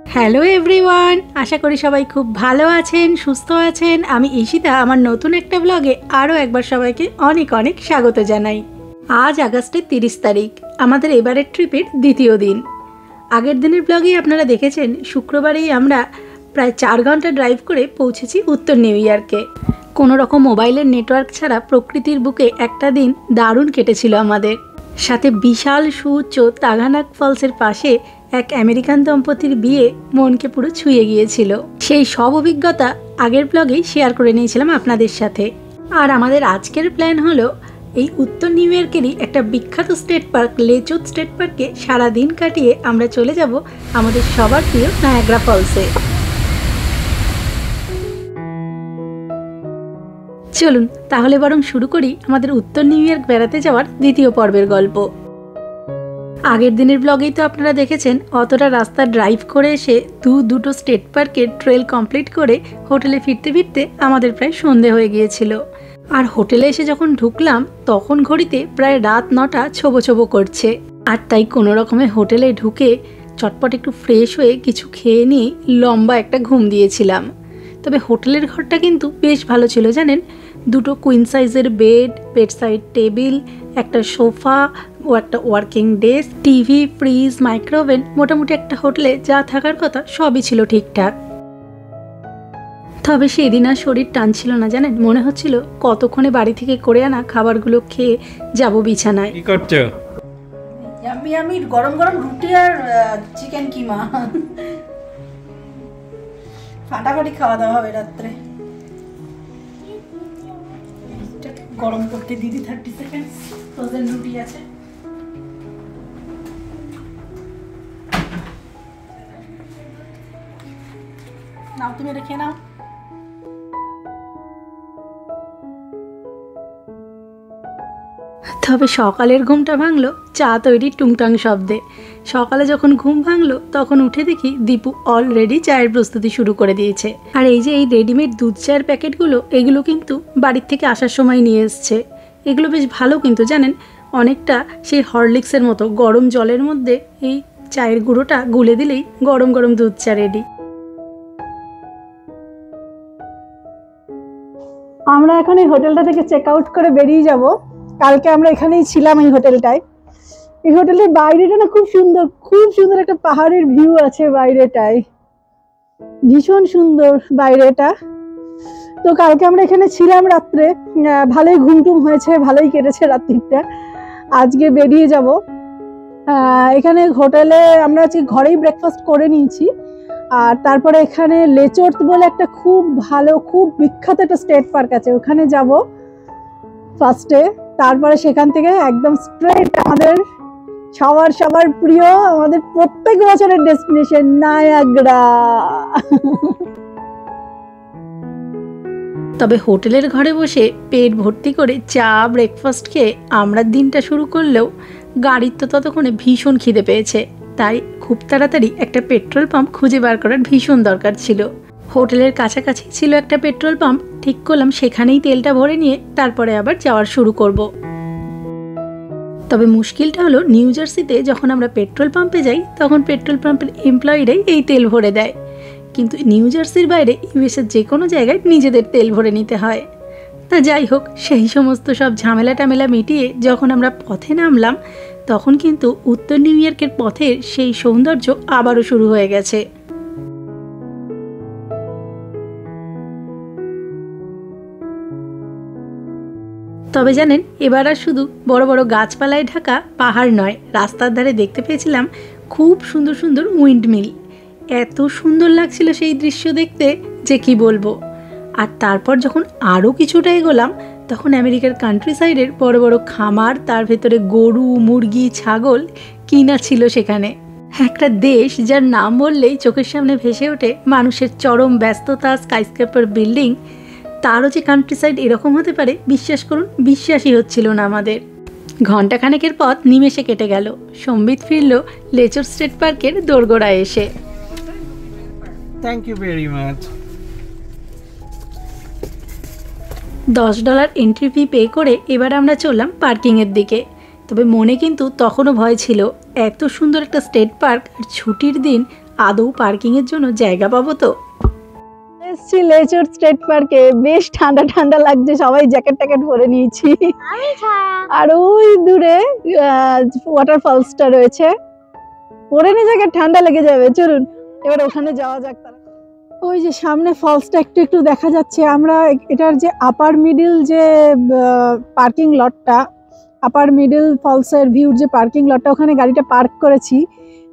Hello everyone, আশা করি সবাই খুব ভালো আছেন, সুস্থ আছেন। আমি ঈশিতা আমার নতুন একটা ব্লগে আরও একবার সবাইকে অনেক অনেক স্বাগত জানাই। আজ আগস্টের 30 তারিখ, আমাদের এবারের ট্রিপের দ্বিতীয় দিন। আগের দিনের ব্লগেই আপনারা দেখেছেন শুক্রবারেই আমরা প্রায় 4 ঘন্টা ড্রাইভ করে পৌঁছেছি উত্তর নিউ ইয়র্কে। কোনো রকম মোবাইলের নেটওয়ার্ক ছাড়া প্রকৃতির বুকে একটা দিন দারুণ কেটেছিল আমাদের। সাথে বিশাল সুউচ্চ তাগানাক ফলসের পাশে এক আমেরিকান দম্পতির বিয়ে মনকে পুরো ছুঁয়ে গিয়েছিল। সেই সব অভিজ্ঞতা আগের ব্লগেই শেয়ার করে নিয়েছিলাম আপনাদের সাথে। আর আমাদের আজকের প্ল্যান হলো এই উত্তর নিউ ইয়র্কেরই একটা বিখ্যাত স্টেট পার্ক লেচুথ স্টেট পার্কে সারাদিন কাটিয়ে আমরা চলে যাব আমাদের সবার প্রিয় নায়াগ্রা ফলসে। চলুন তাহলে বরং শুরু করি আমাদের উত্তর নিউ ইয়র্ক বেড়াতে যাওয়ার দ্বিতীয় পর্বের গল্প। আগের দিনের ব্লগেই তো আপনারা দেখেছেন অতটা রাস্তা ড্রাইভ করে এসে দুটো স্টেট পার্কের ট্রেল কমপ্লিট করে হোটেলে ফিরতে ফিরতে আমাদের প্রায় সন্ধে হয়ে গিয়েছিল। আর হোটেলে এসে যখন ঢুকলাম তখন ঘড়িতে প্রায় রাত 9টা ছোবো ছোবো করছে। আর তাই কোনো রকমে হোটেলে ঢুকে চটপট একটু ফ্রেশ হয়ে কিছু খেয়ে নিয়ে লম্বা একটা ঘুম দিয়েছিলাম। তবে হোটেলের ঘরটা কিন্তু বেশ ভালো ছিল জানেন। 2টো কুইন সাইজের বেড, বেডসাইড টেবিল, একটা সোফা ও একটা working desk, TV, fridge, micro oven, মোটামুটি একটা হোটেলে যা থাকার কথা সবই ছিল ঠিকঠাক। তবে সেদিন আর শরীর টানছিল না জানেন, মনে হচ্ছিল কতক্ষণে বাড়ি থেকে করে আনা খাবারগুলো খেয়ে যাব বিছানায়। কি করছো? আমি গরম গরম রুটি আর চিকেন কিমা ফাটাফাটি খাওয়া দাওয়া হবে রাত্রে। গরম করতে দিদি 30 সেকেন্ড। ফ্রোজেন রুটি আছে, নাও তুমি রেখে নাও। তবে সকালের ঘুমটা ভাঙলো চা তৈরির টুংটাং শব্দে। সকালে যখন ঘুম ভাঙলো তখন উঠে দেখি দীপু অলরেডি চায়ের প্রস্তুতি শুরু করে দিয়েছে। আর এই যে এই রেডিমেড দুধ চায়ের প্যাকেটগুলো, এগুলো কিন্তু বাড়ির থেকে আসার সময় নিয়ে এসছে। এগুলো বেশ ভালো কিন্তু জানেন, অনেকটা সেই হরলিক্সের মতো গরম জলের মধ্যে এই চায়ের গুঁড়োটা গুলে দিলেই গরম গরম দুধ চা রেডি। আমরা এখন এই হোটেলটা থেকে চেক আউট করে বেরিয়ে যাব। কালকে আমরা এখানেই ছিলাম এই হোটেলটায়। এই হোটেলের বাইরেটা না খুব সুন্দর, খুব সুন্দর একটা পাহাড়ের ভিউ আছে বাইরেটায়, ভীষণ সুন্দর বাইরেটা। তো কালকে আমরা এখানে ছিলাম রাত্রে, ভালোই ঘুমটুম হয়েছে, ভালোই কেটেছে রাত্রিটা। আজকে বেরিয়ে যাব। এখানে হোটেলে আমরা আজকে ঘরেই ব্রেকফাস্ট করে নিয়েছি। আর তারপরে এখানে লেচুথ বলে একটা খুব ভালো, খুব বিখ্যাত একটা স্টেট পার্ক আছে, ওখানে যাব ফার্স্টে। তারপরে সেখান থেকে একদম স্ট্রেট আমাদের সবার প্রিয়, আমাদের প্রত্যেক বছরের ডেস্টিনেশন নায়াগ্রা। তবে হোটেলের ঘরে বসে পেট ভর্তি করে চা ব্রেকফাস্ট খেয়ে আমরা দিনটা শুরু করলেও গাড়ির তো ততক্ষণে ভীষণ খিদে পেয়েছে। তাই খুব তাড়াতাড়ি একটা পেট্রোল পাম্প খুঁজে বার করার ভীষণ দরকার ছিল। হোটেলের কাছাকাছি ছিল একটা পেট্রোল পাম্প, ঠিক করলাম সেখানেই তেলটা ভরে নিয়ে তারপরে আবার যাওয়ার শুরু করব। তবে মুশকিলটা হলো নিউ জার্সিতে যখন আমরা পেট্রোল পাম্পে যাই তখন পেট্রোল পাম্পের এমপ্লয়িরাই এই তেল ভরে দেয়, কিন্তু নিউ জার্সির বাইরে ইউএসের যে কোনো জায়গায় নিজেদের তেল ভরে নিতে হয়। তা যাই হোক, সেই সমস্ত সব ঝামেলা টামেলা মিটিয়ে যখন আমরা পথে নামলাম তখন কিন্তু উত্তর নিউ ইয়র্কের পথের সেই সৌন্দর্য আবারও শুরু হয়ে গেছে। তবে জানেন, এবার আর শুধু বড় বড় গাছপালায় ঢাকা পাহাড় নয়, রাস্তার ধারে দেখতে পেয়েছিলাম খুব সুন্দর সুন্দর উইন্ডমিল। এত সুন্দর লাগছিল সেই দৃশ্য দেখতে যে কি বলবো। আর তারপর যখন আরও কিছুটা এগোলাম তখন আমেরিকার কান্ট্রি সাইডের বড় বড় খামার, তার ভেতরে গরু, মুরগি, ছাগল কিনা ছিল সেখানে। একটা দেশ যার নাম বললেই চোখের সামনে ভেসে ওঠে মানুষের চরম ব্যস্ততা, স্কাইস্ক্রেপার বিল্ডিং। তারও যে কান্ট্রি সাইড এরকম হতে পারে বিশ্বাস করুন, বিশ্বাসই হচ্ছিল না আমাদের। ঘণ্টাখানেকের পথ নিমেষে কেটে গেল। সম্বিত ফিরল লেচুথ স্টেট পার্কের দোরগোড়ায় এসে। Thank you very much. $10 entry fee pay করে এবার আমরা চললাম পার্কিংয়ের দিকে। তবে মনে কিন্তু তখনও ভয় ছিল, এত সুন্দর একটা স্টেট পার্ক আর ছুটির দিন আদৌ পার্কিংয়ের জন্য জায়গা পাবো তো। এসছি লেচর স্টেট পার্কে, বেশ ঠান্ডা ঠান্ডা লাগছে, সবাই জ্যাকেট ট্যাকেট পরে নিয়েছি। আর ওই দূরে ওয়াটারফলসটা রয়েছে, পরে নি জ্যাকেট, ঠান্ডা লেগে যাবে। চলুন এবার ওখানে যাওয়া যাক। ওই যে সামনে ফলসটা একটু একটু দেখা যাচ্ছে। আমরা এটার যে আপার মিডল যে পার্কিং লটটা, আপার মিডল ফলসের ভিউর যে পার্কিং লটটা, ওখানে গাড়িটা পার্ক করেছি,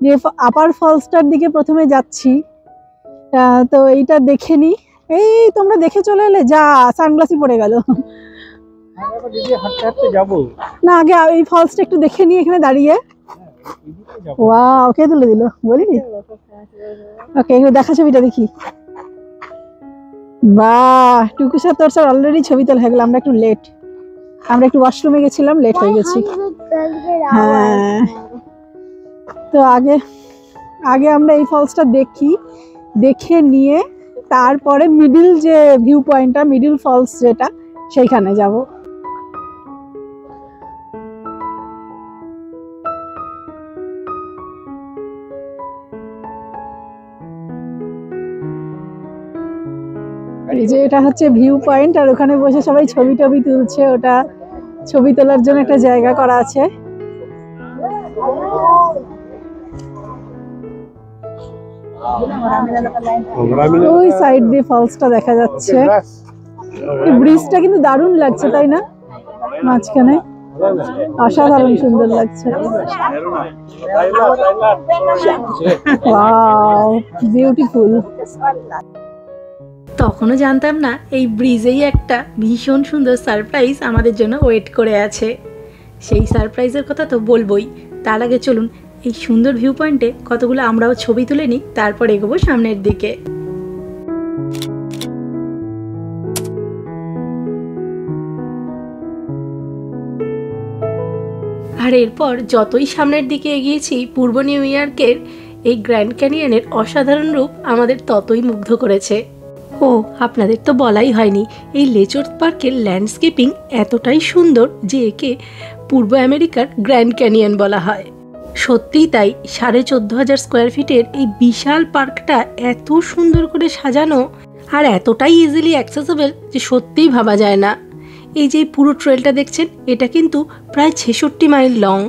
দিয়ে আপার ফলসটার দিকে প্রথমে যাচ্ছি। তো এইটা দেখে নি। এই তোমরা দেখে চলে এলে, যা সানগ্লাসই পড়ে গেল। না আগে এই ফলসটা একটু দেখে নি এখানে দাঁড়িয়ে। ওয়াও, কে তুলে দিল বলিনি? ওকে, একটু দেখা ছবিটা দেখি। বাহ, টুকুসা তোর স্যার অলরেডি ছবি তোলা হয়ে গেল। আমরা একটু লেট, আমরা একটু ওয়াশরুমে গেছিলাম, লেট হয়ে গেছি। হ্যাঁ, তো আগে আগে আমরা এই ফলসটা দেখে নিয়ে তারপরে মিডল যে ভিউ পয়েন্টটা, মিডল ফলস যেটা, সেইখানে যাব। এই যে এটা হচ্ছে ভিউ পয়েন্ট, আর ওখানে বসে সবাই ছবি টবি তুলছে। ওটা ছবি তোলার জন্য একটা জায়গা করা আছে। ওই সাইড দিয়ে ফলসটা দেখা যাচ্ছে। এই ব্রিজটা কিন্তু দারুণ লাগছে, তাই না? মাঝখানে অসাধারণ সুন্দর লাগছে। Wow, beautiful. তখনও জানতাম না এই ব্রিজেই একটা ভীষণ সুন্দর সারপ্রাইজ আমাদের জন্য ওয়েট করে আছে। সেই সারপ্রাইজের কথা তো বলবোই, তার আগে চলুন এই সুন্দর ভিউ পয়েন্টে কতগুলো আমরাও ছবি তুলে নিই, তারপর এগোবো সামনের দিকে। আর এরপর যতই সামনের দিকে এগিয়েছি, পূর্ব নিউ ইয়র্কের এই গ্র্যান্ড ক্যানিয়নের অসাধারণ রূপ আমাদের ততই মুগ্ধ করেছে। ও আপনাদের তো বলাই হয়নি, এই লেচর পার্কের ল্যান্ডস্কেপিং এতটাই সুন্দর যে একে পূর্ব আমেরিকার গ্র্যান্ড ক্যানিয়ন বলা হয়। সত্যিই তাই, 14,500 স্কোয়ার ফিটের এই বিশাল পার্কটা এত সুন্দর করে সাজানো আর এতটাই ইজিলি অ্যাক্সেসেবল যে সত্যিই ভাবা যায় না। এই যে পুরো ট্রেলটা দেখছেন, এটা কিন্তু প্রায় 66 মাইল লং,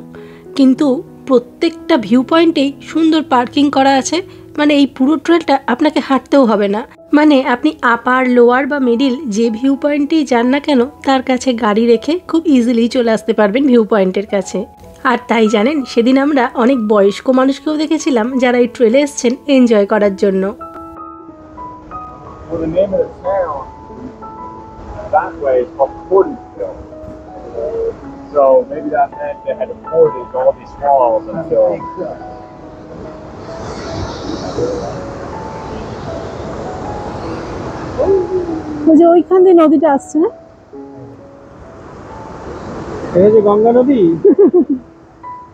কিন্তু প্রত্যেকটা ভিউ পয়েন্টেই সুন্দর পার্কিং করা আছে। মানে এই পুরো ট্রেলটা আপনাকে হাঁটতেও হবে না, মানে আপনি আপার, লোয়ার বা মিডিল যে ভিউ পয়েন্টেই যান না কেন, তার কাছে গাড়ি রেখে খুব ইজিলি চলে আসতে পারবেন ভিউ পয়েন্টের কাছে। আর তাই জানেন, সেদিন আমরা অনেক বয়স্ক মানুষকেও দেখেছিলাম যারা এই ট্রেলে এসছেন এনজয় করার জন্য। ওইখান দিয়ে নদীটা আসছে না? এই যে গঙ্গা নদী।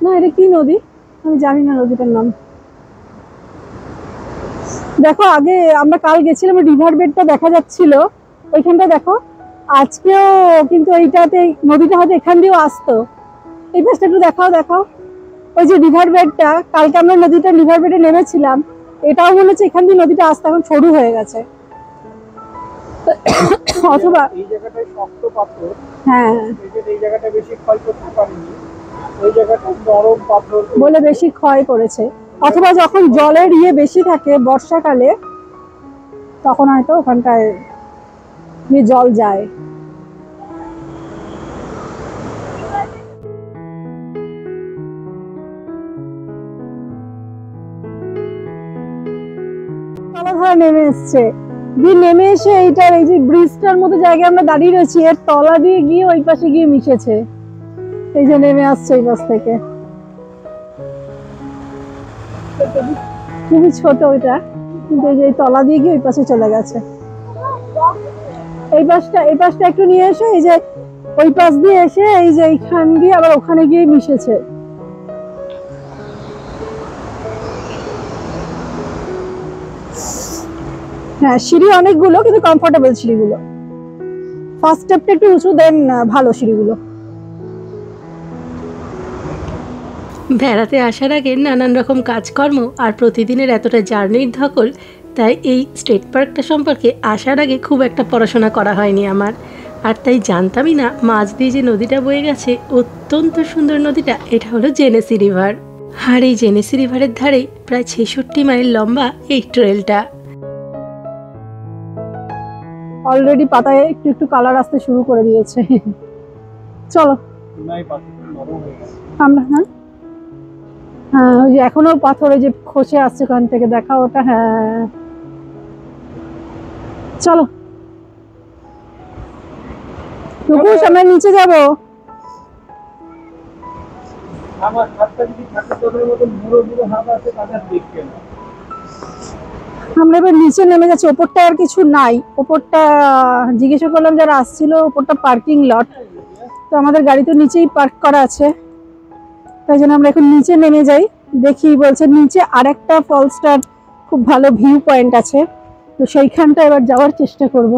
না, এটা কি নদী আমি জানি না নদীটার নাম। দেখো, আগে আমরা কাল গেছিলাম, রিভার বেডটা দেখা যাচ্ছিল ওইখানটা। দেখো আজকেও কিন্তু এইটাতে নদীটা হয়তো এখান দিয়েও আসতো। এই পাশটা একটু দেখাও। ওই যে রিভার বেডটা, কালকে আমরা নদীটা রিভার বেডে নেমেছিলাম, এটাও মনে হচ্ছে এখান দিয়ে নদীটা আসতে এখন সরু হয়ে গেছে। অথবা এই জায়গাটায় শক্ত পাথর, হ্যাঁ, এই জায়গাটা বেশি ক্ষয় করতে পারেনি, ওই জায়গাটা নরম পাথর বলে বেশি ক্ষয় করেছে। অথবা যখন জলের বেশি থাকে বর্ষাকালে, তখন হয়তো ওখানটায় জল যায়। জলাধারা নেমে এসছে, নেমে এসে এইটার এই যে ব্রিজটার মতো জায়গায় আমরা দাঁড়িয়ে রয়েছি, এর তলা দিয়ে গিয়ে ওই পাশে গিয়ে মিশেছে। এই যে নেমে আসছে এই পাশ থেকে, খুবই ছোট ওইটা, কিন্তু এই যে তলা দিয়ে গিয়ে ওই পাশে চলে গেছে। এই পাশটা একটু নিয়ে এসে, এই যে ওই পাশ দিয়ে এসে এই যে এইখান দিয়ে আবার ওখানে গিয়ে মিশেছে। হ্যাঁ, সিঁড়ি অনেকগুলো, কিন্তু কমফোর্টেবল সিঁড়িগুলো। ফার্স্ট স্টেপটা একটু উঁচু, দেন ভালো সিঁড়িগুলো। বেড়াতে আসার আগে নানান রকম কাজকর্ম আর প্রতিদিনের এতটা জার্নির ধকল, তাই এই স্টেট পার্কটা সম্পর্কে আসার আগে খুব একটা পড়াশোনা করা হয়নি আমার। আর তাই জানতামই না মাঝ দিয়ে যে নদীটা বয়ে গেছে, অত্যন্ত সুন্দর নদীটা, এটা হলো জেনেসি রিভার। আর এই জেনেসি রিভারের ধারেই প্রায় 66 মাইল লম্বা এই ট্রেলটা। অলরেডি পাতায় একটু একটু কালার আসতে শুরু করে দিয়েছে। চলো আমরা, হ্যাঁ হ্যাঁ, ওই যে এখনো পাথরে যে খসে আসছে ওখান থেকে, দেখা ওটা। হ্যাঁ চলো টুকুস, আমরা নিচে যাবো। আমার হাতটা যদি থাকে তোদের মতো মুরব্বীর হাত আছে তাদের দেখতে না। আমরা এবার নিচে নেমে যাচ্ছি, ওপরটা আর কিছু নাই। ওপরটা জিজ্ঞাসা করলাম যারা আসছিল, ওপরটা পার্কিং লট, তো আমাদের গাড়ি তো নিচেই পার্ক করা আছে, তাই জন্য আমরা এখন নিচে নেমে যাই। দেখি বলছে নিচে আরেকটা ফলসটার খুব ভালো ভিউ পয়েন্ট আছে, তো সেইখানটা এবার যাওয়ার চেষ্টা করব।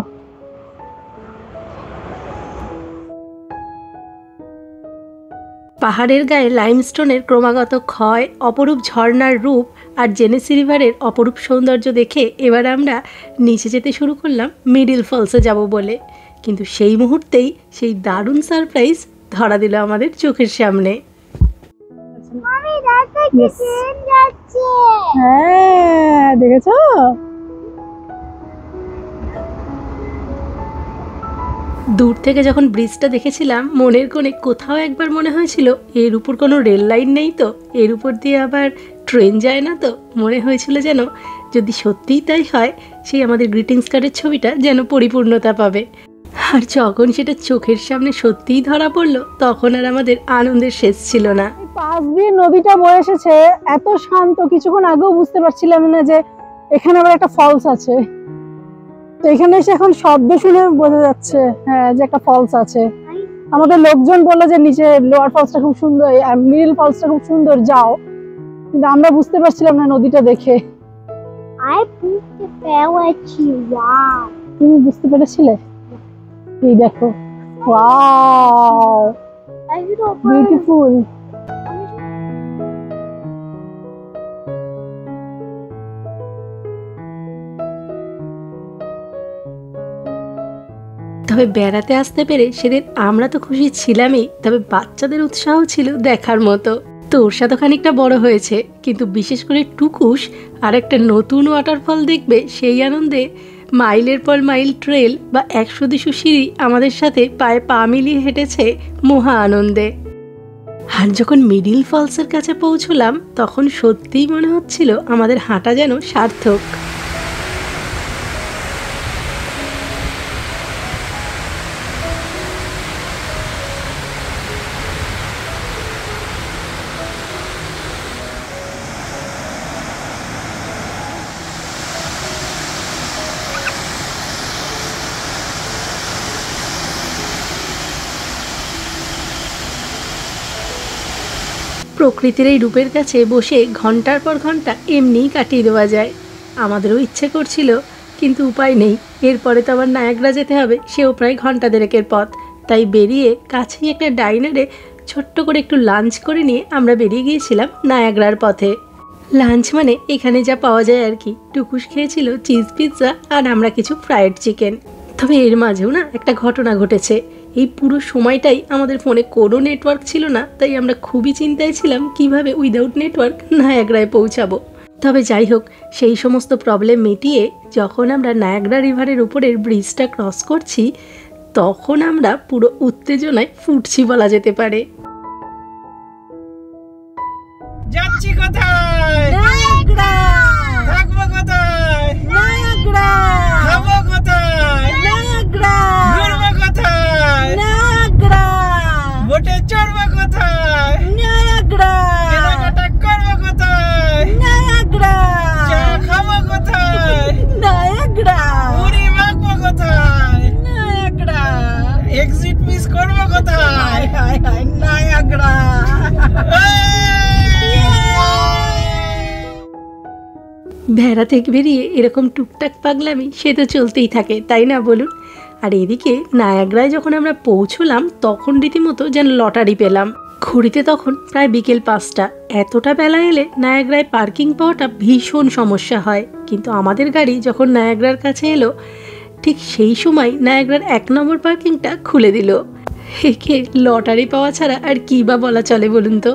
পাহাড়ের গায়ে লাইমস্টোনের ক্রমাগত ক্ষয়, অপরূপ ঝর্ণার রূপ আর জেনেসি রিভারের অপরূপ সৌন্দর্য দেখে এবার আমরা নিচে যেতে শুরু করলাম মিডিল ফলসে যাব বলে। কিন্তু সেই মুহূর্তেই সেই দারুণ সারপ্রাইজ ধরা দিল আমাদের চোখের সামনে। হ্যাঁ দেখেছো, দূর থেকে যখন ব্রিজটা দেখেছিলাম মনের কোণে কোথাও একবার মনে হয়েছিল এর উপর কোনো রেল লাইন নেই তো, এর উপর দিয়ে আবার ট্রেন যায় না তো। মনে হয়েছিল যেন যদি সত্যিই তাই হয়, সেই আমাদের গ্রিটিংস কার্ডের ছবিটা যেন পরিপূর্ণতা পাবে। আর যখন সেটা চোখের সামনে সত্যিই ধরা পড়লো, তখন আর আমাদের আনন্দের শেষ ছিল না। পাশ দিয়ে নদীটা বয়ে এসেছে, এত শান্ত, কিছুক্ষণ আগেও বুঝতে পারছিলাম না যে এখানে আবার একটা ফলস আছে। তো এখানে এসে এখন শব্দ শুনে বোঝা যাচ্ছে হ্যাঁ যে একটা ফলস আছে। আমাদের লোকজন বললো যে নিচে লোয়ার ফলসটা খুব সুন্দর, মিডল ফলসটা খুব সুন্দর, যাও, কিন্তু আমরা বুঝতে পারছিলাম না নদীটা দেখে। তুমি বুঝতে পেরেছিলে? এই দেখো, ওয়াও বিউটিফুল। তবে বেড়াতে আসতে পেরে সেদিন আমরা তো খুশি ছিলামই, তবে বাচ্চাদের উৎসাহ ছিল দেখার মতো। তোরসা তো খানিকটা বড় হয়েছে, কিন্তু বিশেষ করে টুকুস আর একটা নতুন ওয়াটারফল দেখবে, সেই আনন্দে মাইলের পর মাইল ট্রেল বা 100-200 সিঁড়ি আমাদের সাথে পায়ে পা মিলিয়ে হেঁটেছে মহা আনন্দে। আর যখন মিডিল ফলসের কাছে পৌঁছলাম, তখন সত্যিই মনে হচ্ছিল আমাদের হাঁটা যেন সার্থক। প্রকৃতির এই রূপের কাছে বসে ঘন্টার পর ঘন্টা এমনিই কাটিয়ে দেওয়া যায়। আমাদেরও ইচ্ছে করছিল, কিন্তু উপায় নেই, এরপরে তো আবার নায়াগ্রা যেতে হবে, সেও প্রায় ঘন্টা দেড়েকের পথ। তাই বেরিয়ে কাছেই একটা ডাইনারে ছোট্ট করে একটু লাঞ্চ করে নিয়ে আমরা বেরিয়ে গিয়েছিলাম নায়াগ্রার পথে। লাঞ্চ মানে এখানে যা পাওয়া যায় আর কি। টুকুস খেয়েছিল চিজ পিৎজা আর আমরা কিছু ফ্রায়েড চিকেন। তবে এর মাঝেও না একটা ঘটনা ঘটেছে। এই পুরো সময়টাই আমাদের ফোনে কোনো নেটওয়ার্ক ছিল না, তাই আমরা খুবই চিন্তায় ছিলাম কিভাবে উইদাউট নেটওয়ার্ক নায়াগ্রায় পৌঁছাবো। তবে যাই হোক, সেই সমস্ত প্রবলেম মিটিয়ে যখন আমরা নায়াগ্রা রিভারের উপরের ব্রিজটা ক্রস করছি, তখন আমরা পুরো উত্তেজনায় ফুটছি বলা যেতে পারে। যাচ্ছি কোথায়? নায়াগ্রা। থাকবো কোথায়? নায়াগ্রা। খাবো কোথায়? নায়াগ্রা। ঘুরবো কোথায়? নায়াগ্রা। বোটে চড়বো কোথায়? নায়াগ্রা। কেনাকাটা করবো কোথায়? নায়াগ্রা। চা খাবো কোথায়? নায়াগ্রা। মুড়ি মাখবো কোথায়? নায়াগ্রা। এক্সিট মিস করবো কোথায়? হায় হায়, নায়াগ্রা। ভেড়া থেকে বেরিয়ে এরকম টুকটাক পাগলামি সে তো চলতেই থাকে, তাই না বলুন? আর এদিকে নায়াগ্রায় যখন আমরা পৌঁছলাম, তখন রীতিমতো যেন লটারি পেলাম। ঘড়িতে তখন প্রায় বিকেল 5টা। এতটা বেলা এলে নায়াগ্রায় পার্কিং পাওয়াটা ভীষণ সমস্যা হয়, কিন্তু আমাদের গাড়ি যখন নায়াগ্রার কাছে এলো ঠিক সেই সময় নায়াগ্রার 1 নম্বর পার্কিংটা খুলে দিল। একে লটারি পাওয়া ছাড়া আর কী বা বলা চলে বলুন তো।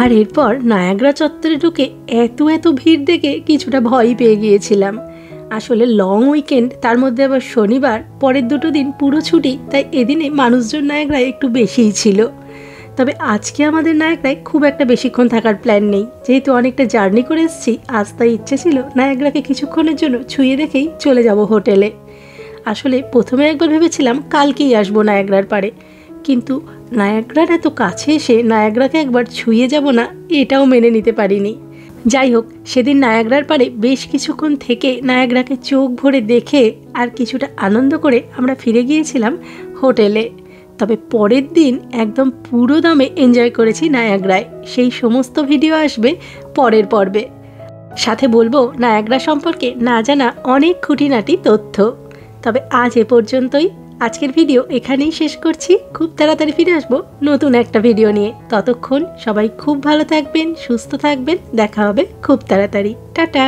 আর এরপর নায়াগ্রা চত্বরে ঢুকে এত ভিড় দেখে কিছুটা ভয় পেয়ে গিয়েছিলাম। আসলে লং উইকেন্ড, তার মধ্যে আবার শনিবার, পরের 2 দিন পুরো ছুটি, তাই এদিনে মানুষজন নায়াগ্রায় একটু বেশিই ছিল। তবে আজকে আমাদের নায়াগ্রায় খুব একটা বেশিক্ষণ থাকার প্ল্যান নেই, যেহেতু অনেকটা জার্নি করে এসেছি। আজ তাই ইচ্ছে ছিল নায়াগ্রাকে কিছুক্ষণের জন্য ছুঁয়ে দেখেই চলে যাব হোটেলে। আসলে প্রথমে একবার ভেবেছিলাম কালকেই আসবো নায়াগ্রার পাড়ে, কিন্তু নায়াগ্রার এত কাছে এসে নায়াগ্রাকে একবার ছুঁয়ে যাব না, এটাও মেনে নিতে পারিনি। যাই হোক, সেদিন নায়াগ্রার পাড়ে বেশ কিছুক্ষণ থেকে নায়াগ্রাকে চোখ ভরে দেখে আর কিছুটা আনন্দ করে আমরা ফিরে গিয়েছিলাম হোটেলে। তবে পরের দিন একদম পুরো দমে এনজয় করেছি নায়াগ্রায়। সেই সমস্ত ভিডিও আসবে পরের পর্বে। সাথে বলবো নায়াগ্রা সম্পর্কে না জানা অনেক খুঁটিনাটি তথ্য। তবে আজ এ পর্যন্তই। আজকের ভিডিও এখানেই শেষ করছি। খুব তাড়াতাড়ি ফিরে আসবো নতুন একটা ভিডিও নিয়ে। ততক্ষণ সবাই খুব ভালো থাকবেন, সুস্থ থাকবেন। দেখা হবে খুব তাড়াতাড়ি। টাটা।